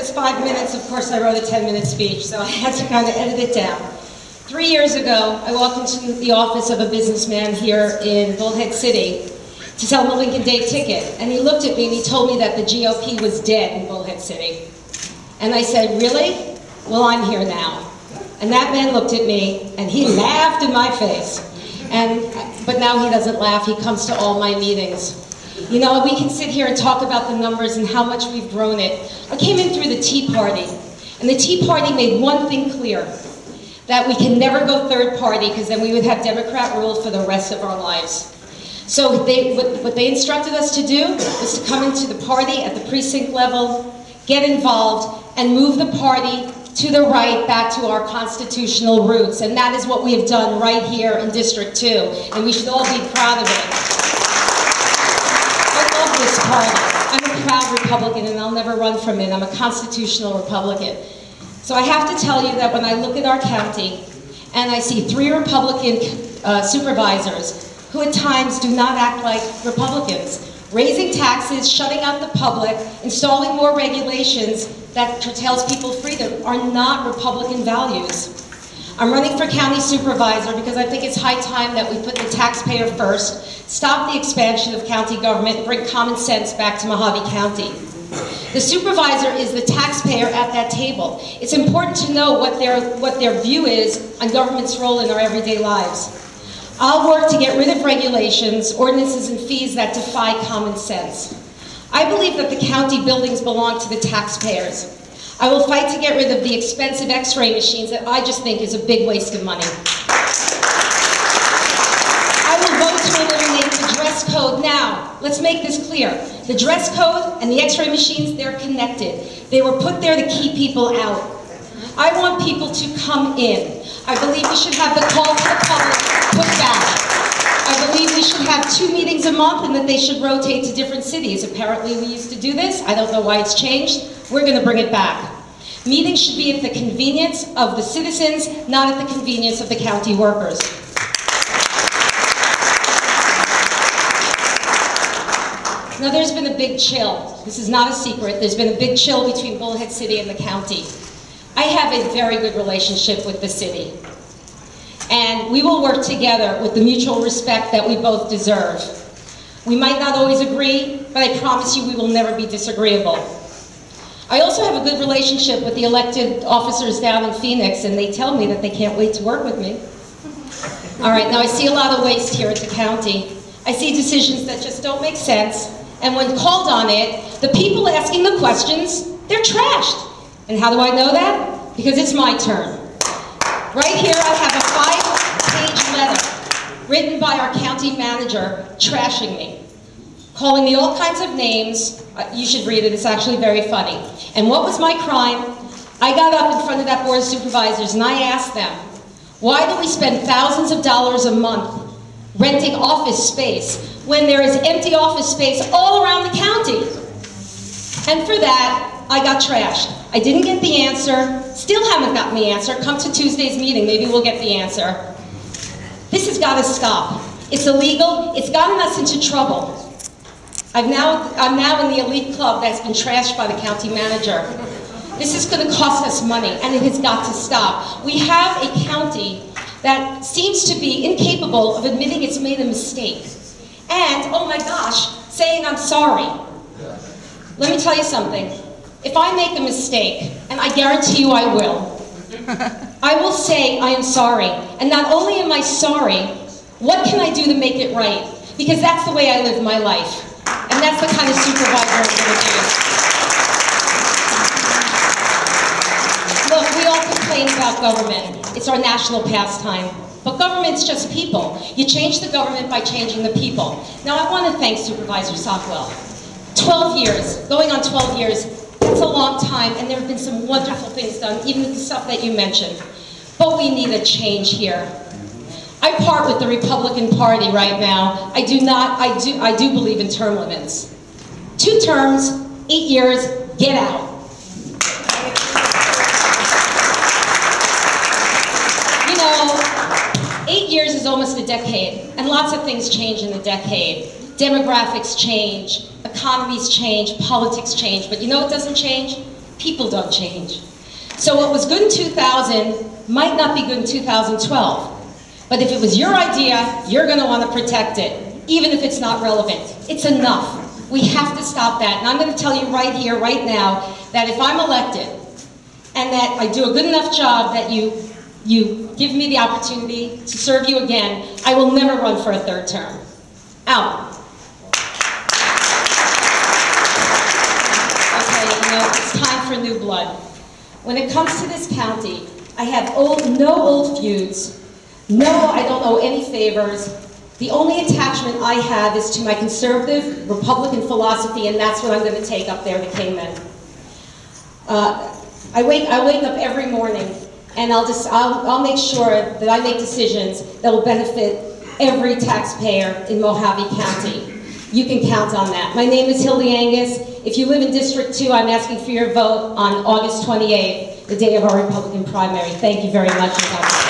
it's 5 minutes, of course I wrote a 10-minute speech, so I had to kind of edit it down. 3 years ago, I walked into the office of a businessman here in Bullhead City to sell him a Lincoln Day ticket. And he looked at me and he told me that the GOP was dead in Bullhead City. And I said, really? Well, I'm here now. And that man looked at me and he laughed in my face. But now he doesn't laugh, he comes to all my meetings. You know, we can sit here and talk about the numbers and how much we've grown it. I came in through the Tea Party, and the Tea Party made one thing clear, that we can never go third party because then we would have Democrat rule for the rest of our lives. So what they instructed us to do was to come into the party at the precinct level, get involved, and move the party to the right back to our constitutional roots. And that is what we have done right here in District 2, and we should all be proud of it. I love this party. I'm a proud Republican and I'll never run from it. I'm a constitutional Republican. So I have to tell you that when I look at our county and I see 3 Republican supervisors who at times do not act like Republicans, raising taxes, shutting out the public, installing more regulations that curtails people's freedom are not Republican values. I'm running for county supervisor because I think it's high time that we put the taxpayer first, stop the expansion of county government, and bring common sense back to Mohave County. The supervisor is the taxpayer at that table. It's important to know what their view is on government's role in our everyday lives. I'll work to get rid of regulations, ordinances, and fees that defy common sense. I believe that the county buildings belong to the taxpayers. I will fight to get rid of the expensive X-ray machines that I just think is a big waste of money. I will vote to eliminate the dress code now. Let's make this clear. The dress code and the X-ray machines, they're connected. They were put there to keep people out. I want people to come in. I believe we should have the call to the public put back. I believe we should have 2 meetings a month and that they should rotate to different cities. Apparently we used to do this. I don't know why it's changed. We're going to bring it back. Meetings should be at the convenience of the citizens, not at the convenience of the county workers. Now there's been a big chill. This is not a secret. There's been a big chill between Bullhead City and the county. I have a very good relationship with the city. And we will work together with the mutual respect that we both deserve. We might not always agree, but I promise you we will never be disagreeable. I also have a good relationship with the elected officers down in Phoenix, and they tell me that they can't wait to work with me. All right, now I see a lot of waste here at the county. I see decisions that just don't make sense, and when called on it, the people asking the questions, they're trashed. And how do I know that? Because it's my turn. Right here I have a 5-page letter written by our county manager trashing me, calling me all kinds of names. You should read it, it's actually very funny. And what was my crime? I got up in front of that board of supervisors and I asked them, why do we spend thousands of dollars a month renting office space when there is empty office space all around the county? And for that, I got trashed. I didn't get the answer, still haven't gotten the answer. Come to Tuesday's meeting, maybe we'll get the answer. This has got to stop. It's illegal, it's gotten us into trouble. I'm now in the elite club that's been trashed by the county manager. This is going to cost us money, and it has got to stop. We have a county that seems to be incapable of admitting it's made a mistake. And, oh my gosh, saying I'm sorry. Let me tell you something. If I make a mistake, and I guarantee you I will say I am sorry. And not only am I sorry, what can I do to make it right? Because that's the way I live my life. And that's the kind of supervisor I'm going to be. Look, we all complain about government. It's our national pastime. But government's just people. You change the government by changing the people. Now I want to thank Supervisor Sockwell. 12 years, going on 12 years, that's a long time, and there have been some wonderful things done, even with the stuff that you mentioned. But we need a change here. I part with the Republican Party right now. I do believe in term limits. 2 terms, 8 years, get out. You know, 8 years is almost a decade, and lots of things change in a decade. Demographics change, economies change, politics change, but you know what doesn't change? People don't change. So what was good in 2000 might not be good in 2012. But if it was your idea, you're going to want to protect it, even if it's not relevant. It's enough. We have to stop that. And I'm going to tell you right here, right now, that if I'm elected, and that I do a good enough job that you give me the opportunity to serve you again, I will never run for a third term. Out. Okay, you know, it's time for new blood. When it comes to this county, I have no old feuds. No, I don't owe any favors. The only attachment I have is to my conservative Republican philosophy, and that's what I'm going to take up there to Cayman. I wake up every morning, and I'll make sure that I make decisions that will benefit every taxpayer in Mohave County. You can count on that. My name is Hildy Angus. If you live in District 2, I'm asking for your vote on August 28th, the day of our Republican primary. Thank you very much.